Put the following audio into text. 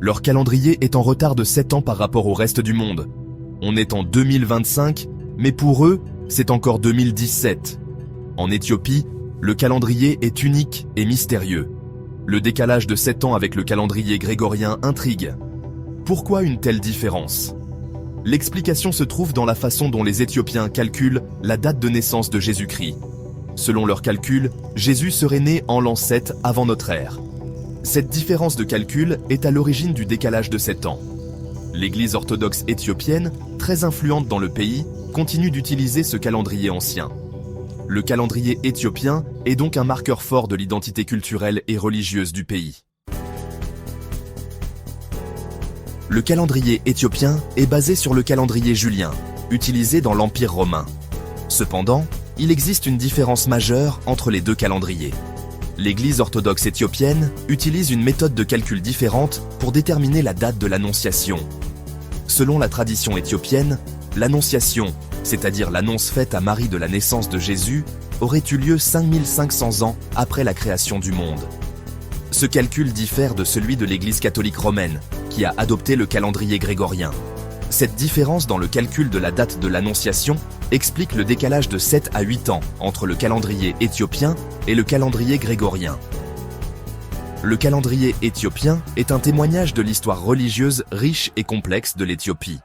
Leur calendrier est en retard de 7 ans par rapport au reste du monde. On est en 2025, mais pour eux, c'est encore 2017. En Éthiopie, le calendrier est unique et mystérieux. Le décalage de 7 ans avec le calendrier grégorien intrigue. Pourquoi une telle différence? L'explication se trouve dans la façon dont les Éthiopiens calculent la date de naissance de Jésus-Christ. Selon leurs calculs, Jésus serait né en l'an 7 avant notre ère. Cette différence de calcul est à l'origine du décalage de 7 ans. L'Église orthodoxe éthiopienne, très influente dans le pays, continue d'utiliser ce calendrier ancien. Le calendrier éthiopien est donc un marqueur fort de l'identité culturelle et religieuse du pays. Le calendrier éthiopien est basé sur le calendrier julien, utilisé dans l'Empire romain. Cependant, il existe une différence majeure entre les deux calendriers. L'Église orthodoxe éthiopienne utilise une méthode de calcul différente pour déterminer la date de l'Annonciation. Selon la tradition éthiopienne, l'Annonciation, c'est-à-dire l'annonce faite à Marie de la naissance de Jésus, aurait eu lieu 5500 ans après la création du monde. Ce calcul diffère de celui de l'Église catholique romaine, qui a adopté le calendrier grégorien. Cette différence dans le calcul de la date de l'Annonciation explique le décalage de 7 à 8 ans entre le calendrier éthiopien et le calendrier grégorien. Le calendrier éthiopien est un témoignage de l'histoire religieuse riche et complexe de l'Éthiopie.